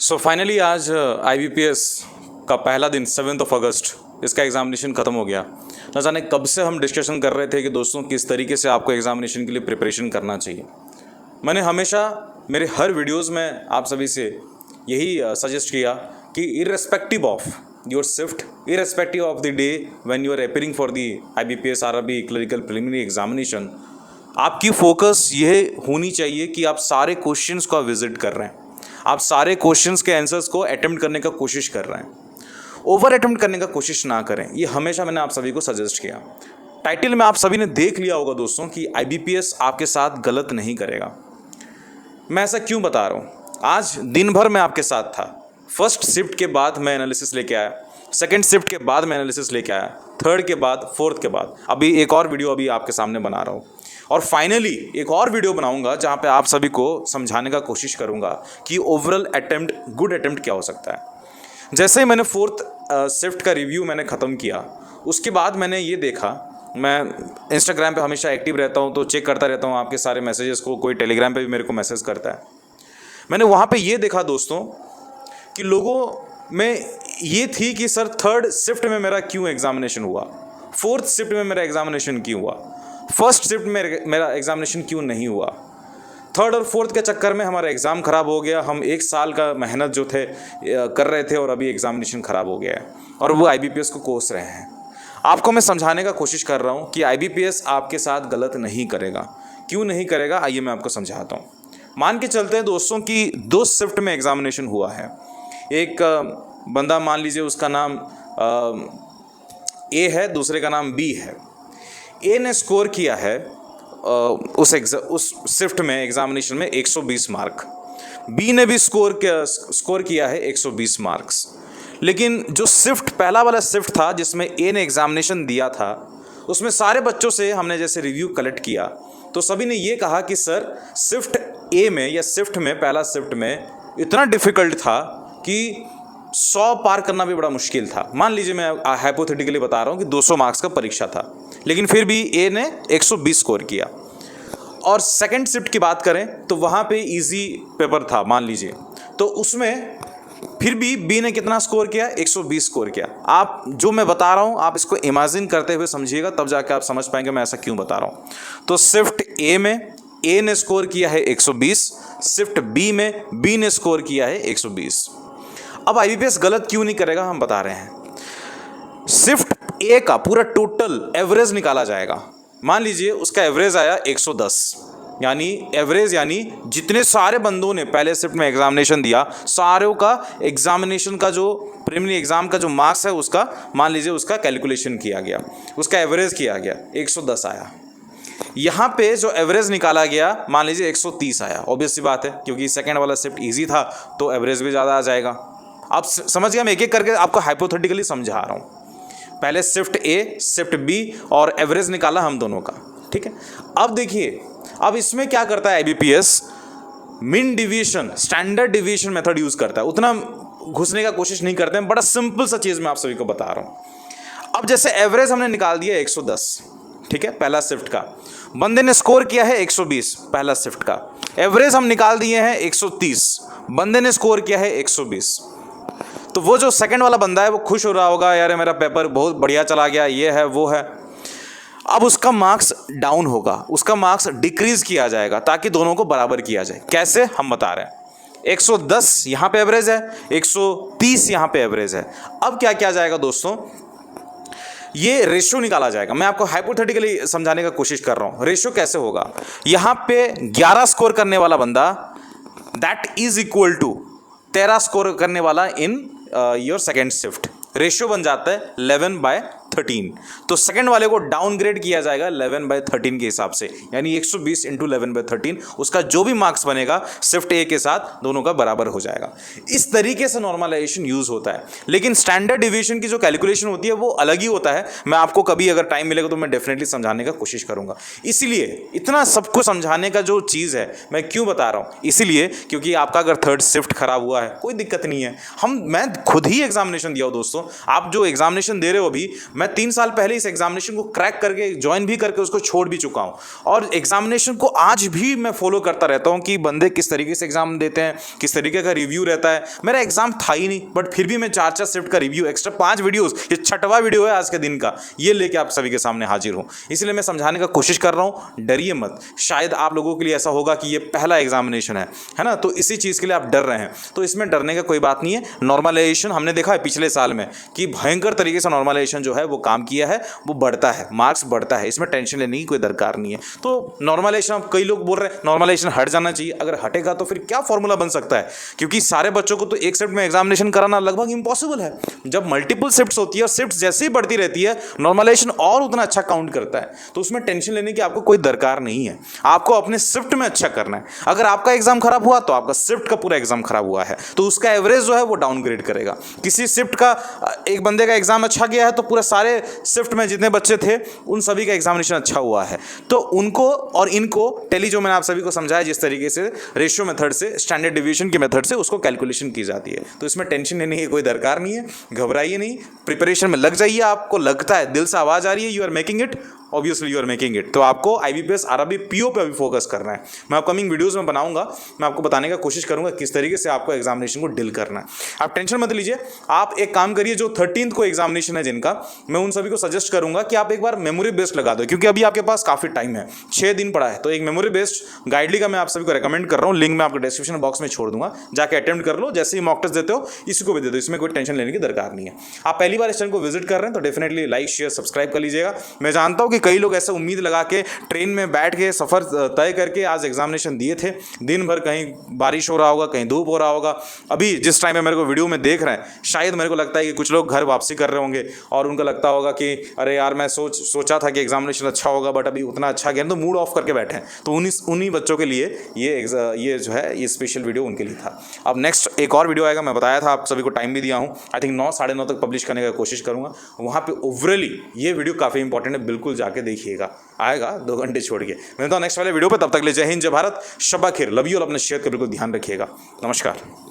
So finally आज IBPS का पहला दिन 7 अगस्त इसका एग्ज़ामिनेशन ख़त्म हो गया। न जाने कब से हम डिस्कशन कर रहे थे कि दोस्तों किस तरीके से आपको एग्ज़ामिनेशन के लिए प्रिपरेशन करना चाहिए। मैंने हमेशा मेरे हर वीडियोस में आप सभी से यही सजेस्ट किया कि irrespective of your shift, irrespective of the day when you are appearing for the IBPS RRB clerical preliminary examination, आपकी फोकस ये होनी चाहिए कि आप सारे क्वेश्चंस को विजिट कर रहे हैं, आप सारे क्वेश्चंस के आंसर्स को अटेम्प्ट करने का कोशिश कर रहे हैं। ओवर अटेम्प्ट करने का कोशिश ना करें, ये हमेशा मैंने आप सभी को सजेस्ट किया। टाइटल में आप सभी ने देख लिया होगा दोस्तों कि IBPS आपके साथ गलत नहीं करेगा। मैं ऐसा क्यों बता रहा हूँ? आज दिन भर मैं आपके साथ था। फर्स्ट शिफ्ट के बाद मैं एनालिसिस लेके आया, सेकंड शिफ्ट के बाद मैं एनालिसिस लेके आया, थर्ड के बाद, फोर्थ के बाद अभी एक और वीडियो अभी आपके सामने बना रहा हूँ, और फाइनली एक और वीडियो बनाऊंगा जहाँ पे आप सभी को समझाने का कोशिश करूँगा कि ओवरऑल अटेम्प्ट, गुड अटेम्प्ट क्या हो सकता है। जैसे ही मैंने फोर्थ शिफ्ट का रिव्यू मैंने ख़त्म किया, उसके बाद मैंने ये देखा, मैं इंस्टाग्राम पे हमेशा एक्टिव रहता हूँ तो चेक करता रहता हूँ आपके सारे मैसेजेस को, कोई टेलीग्राम पे भी मेरे को मैसेज करता है। मैंने वहाँ पे ये देखा दोस्तों कि लोगों में ये थी कि सर थर्ड शिफ्ट में मेरा क्यों एग्जामिनेशन हुआ, फोर्थ शिफ्ट में मेरा एग्जामिनेशन क्यों हुआ, फर्स्ट शिफ्ट में मेरा एग्जामिनेशन क्यों नहीं हुआ। थर्ड और फोर्थ के चक्कर में हमारा एग्ज़ाम ख़राब हो गया, हम एक साल का मेहनत जो थे कर रहे थे और अभी एग्जामिनेशन ख़राब हो गया है और वो IBPS को कोस रहे हैं। आपको मैं समझाने का कोशिश कर रहा हूँ कि IBPS आपके साथ गलत नहीं करेगा। क्यों नहीं करेगा, आइए मैं आपको समझाता हूँ। मान के चलते हैं दोस्तों कि 2 शिफ्ट में एग्जामिनेशन हुआ है। एक बंदा मान लीजिए उसका नाम A है, दूसरे का नाम B है। A ने स्कोर किया है उस शिफ्ट में एग्जामिनेशन में 120 मार्क, B ने भी स्कोर किया है 120 मार्क्स। लेकिन जो शिफ्ट पहला वाला शिफ्ट था जिसमें A ने एग्जामिनेशन दिया था, उसमें सारे बच्चों से हमने जैसे रिव्यू कलेक्ट किया तो सभी ने ये कहा कि सर शिफ्ट A में या शिफ्ट में, पहला शिफ्ट में इतना डिफ़िकल्ट था कि 100 पार करना भी बड़ा मुश्किल था। मान लीजिए मैं हाइपोथेटिकली बता रहा हूँ कि 200 मार्क्स का परीक्षा था, लेकिन फिर भी A ने 120 स्कोर किया। और सेकंड शिफ्ट की बात करें तो वहाँ पे इजी पेपर था मान लीजिए, तो उसमें फिर भी B ने कितना स्कोर किया, 120 स्कोर किया। आप जो मैं बता रहा हूँ आप इसको इमेजिन करते हुए समझिएगा, तब जाके आप समझ पाएंगे मैं ऐसा क्यों बता रहा हूँ। तो शिफ्ट A में A ने स्कोर किया है 120, शिफ्ट B में B ने स्कोर किया है 120। अब IBPS गलत क्यों नहीं करेगा हम बता रहे हैं। शिफ्ट A का पूरा टोटल एवरेज निकाला जाएगा। मान लीजिए उसका एवरेज आया 110, यानी एवरेज यानी जितने सारे बंदों ने पहले शिफ्ट में एग्जामिनेशन दिया, सारों का एग्जामिनेशन का जो प्रीलिमिनरी एग्जाम का जो मार्क्स है उसका मान लीजिए उसका कैलकुलेशन किया गया, उसका एवरेज किया गया, 110 आया। यहाँ पे जो एवरेज निकाला गया मान लीजिए 130 आया। ऑब्वियस सी बात है क्योंकि सेकेंड वाला शिफ्ट ईजी था तो एवरेज भी ज़्यादा आ जाएगा। आप समझ गए, मैं एक एक करके आपको हाइपोथेटिकली समझा रहा हूँ। पहले शिफ्ट A, शिफ्ट B और एवरेज निकाला हम दोनों का, ठीक है। अब देखिए, अब इसमें क्या करता है IBPS, mean division, standard division method use करता है। उतना घुसने का कोशिश नहीं करते हैं, बड़ा सिंपल सा चीज़ मैं आप सभी को बता रहा हूँ। अब जैसे एवरेज हमने निकाल दिया 110, ठीक है, पहला शिफ्ट का। बंदे ने स्कोर किया है 120 पहला शिफ्ट का, एवरेज हम निकाल दिए हैं 130, बंदे ने स्कोर किया है 120। तो वो जो सेकंड वाला बंदा है वो खुश हो रहा होगा, यार मेरा पेपर बहुत बढ़िया चला गया, ये है वो है। अब उसका मार्क्स डाउन होगा, उसका मार्क्स डिक्रीज किया जाएगा ताकि दोनों को बराबर किया जाए। कैसे हम बता रहे हैं, 110 यहाँ पे एवरेज है, 130 यहाँ पे एवरेज है। अब क्या किया जाएगा दोस्तों, ये रेशियो निकाला जाएगा। मैं आपको हाइपोथेटिकली समझाने का कोशिश कर रहा हूँ। रेशियो कैसे होगा, यहाँ पे 11 स्कोर करने वाला बंदा that is equal to 13 score करने वाला in your second shift. Ratio बन जाता है 11/13। तो सेकंड वाले को डाउनग्रेड किया जाएगा 11/13 के हिसाब से, यानी 120 इंटू 11/13, उसका जो भी मार्क्स बनेगा शिफ्ट A के साथ दोनों का बराबर हो जाएगा। इस तरीके से नॉर्मलाइजेशन यूज होता है। लेकिन स्टैंडर्ड डिवीजन की जो कैलकुलेशन होती है वो अलग ही होता है। मैं आपको कभी अगर टाइम मिलेगा तो मैं डेफिनेटली समझाने का कोशिश करूंगा। इसीलिए इतना सबको समझाने का जो चीज़ है मैं क्यों बता रहा हूँ, इसीलिए क्योंकि आपका अगर थर्ड शिफ्ट खराब हुआ है कोई दिक्कत नहीं है। मैं खुद ही एग्जामिनेशन दिया हूँ दोस्तों, आप जो एग्जामिनेशन दे रहे हो अभी, मैं 3 साल पहले इस एग्जामिनेशन को क्रैक करके ज्वाइन भी करके उसको छोड़ भी चुका हूँ, और एग्जामिनेशन को आज भी मैं फॉलो करता रहता हूँ कि बंदे किस तरीके से एग्जाम देते हैं, किस तरीके का रिव्यू रहता है। मेरा एग्जाम था ही नहीं, बट फिर भी मैं 4-4 शिफ्ट का रिव्यू, एक्स्ट्रा 5 वीडियोस, ये 6वां वीडियो है आज के दिन का, ये लेके आप सभी के सामने हाजिर हूँ। इसलिए मैं समझाने का कोशिश कर रहा हूँ, डरिए मत। शायद आप लोगों के लिए ऐसा होगा कि ये पहला एग्जामिनेशन है ना, तो इसी चीज़ के लिए आप डर रहे हैं, तो इसमें डरने का कोई बात नहीं है। नॉर्मलाइजेशन हमने देखा है पिछले साल में कि भयंकर तरीके से नॉर्मलाइजेशन जो है वो काम किया है, वो बढ़ता है, मार्क्स बढ़ता है, इसमें टेंशन लेने की कोई दरकार नहीं है। तो नॉर्मलाइजेशन, अब कई लोग बोल रहे हैं नॉर्मलाइजेशन हट जाना चाहिए, अगर हटेगा तो फिर क्या फॉर्मूला बन सकता है, क्योंकि सारे बच्चों को तो एक शिफ्ट में एग्जामिनेशन कराना लगभग इंपॉसिबल है। जब मल्टीपल शिफ्ट्स होती है और शिफ्ट जैसे ही बढ़ती रहती है, नॉर्मलाइजेशन और उतना अच्छा काउंट करता है, तो उसमें टेंशन लेने की आपको कोई दरकार नहीं है। आपको अपने शिफ्ट में अच्छा करना है। अगर आपका एग्जाम खराब हुआ तो आपका शिफ्ट का पूरा एग्जाम खराब हुआ है, तो उसका एवरेज जो है वो डाउनग्रेड करेगा। किसी शिफ्ट का एक बंदे का एग्जाम अच्छा गया है तो पूरा सारे शिफ्ट में जितने बच्चे थे उन सभी का एग्जामिनेशन अच्छा हुआ है, तो उनको और इनको टेली जो मैंने आप सभी को समझाया जिस तरीके से रेशियो मेथड से, स्टैंडर्ड डिवीजन की मेथड से उसको कैलकुलेशन की जाती है, तो इसमें टेंशन लेने की कोई दरकार नहीं है। घबराइए नहीं, प्रिपरेशन में लग जाइए। आपको लगता है, दिल से आवाज़ आ रही है, you are making it, obviously you are making it, तो आपको IBPS RRB PO पे अभी फोकस करना है। मैं अपकमिंग वीडियोस में बनाऊंगा, मैं आपको बताने का कोशिश करूंगा किस तरीके से आपको एग्जामिनेशन को डील करना है। आप टेंशन मत लीजिए, आप एक काम करिए, जो 13th को एग्जामिनेशन है जिनका, मैं उन सभी को सजेस्ट करूंगा कि आप एक बार मेमोरी बेस्ड लगा दो, क्योंकि अभी आपके पास काफ़ी टाइम है, 6 दिन पड़ा है, तो एक मेमोरी बेस्ड गाइडली का मैं आप सभी को रिकमेंड कर रहा हूँ। लिंक मैं आपको डिस्क्रिप्शन बॉक्स में छोड़ दूंगा, जाके अटेम्प्ट कर लो। जैसे ही मॉक टेस्ट देते हो इसी को भी दे दो, इसमें कोई टेंशन लेने की दरकार नहीं है। आप पहली बार इस चैनल को विजिट कर रहे हैं तो डेफिनेटली लाइक, शेयर, सब्सक्राइब कर लीजिएगा। मैं जानता हूँ कि कई लोग ऐसे उम्मीद लगा के ट्रेन में बैठ के सफ़र तय करके आज एग्जामिनेशन दिए थे, दिन भर कहीं बारिश हो रहा होगा, कहीं धूप हो रहा होगा। अभी जिस टाइम में मेरे को वीडियो में देख रहे हैं, शायद मेरे को लगता है कि कुछ लोग घर वापसी कर रहे होंगे और उनको लगता होगा कि अरे यार, मैं सोचा था कि एग्जामिनेशन अच्छा होगा, बट अभी उतना अच्छा गया, तो मूड ऑफ करके बैठे हैं। तो उन्हीं बच्चों के लिए ये जो है ये स्पेशल वीडियो उनके लिए था। अब नेक्स्ट एक और वीडियो आएगा, मैं बताया था आप सभी को टाइम भी दिया हूँ, आई थिंक 9 साढ़े 9 तक पब्लिश करने का कोशिश करूँगा। वहाँ पे ओवरली ये वीडियो काफ़ी इंपॉर्टेंट है, बिल्कुल जाके देखिएगा, आएगा 2 घंटे छोड़ के। मिलता हूँ नेक्स्ट वाले वीडियो पे, तब तक ले जय हिंद, जय भारत, शब्बा खैर, लव यू, और अपने सेहत का बिल्कुल ध्यान रखिएगा। नमस्कार।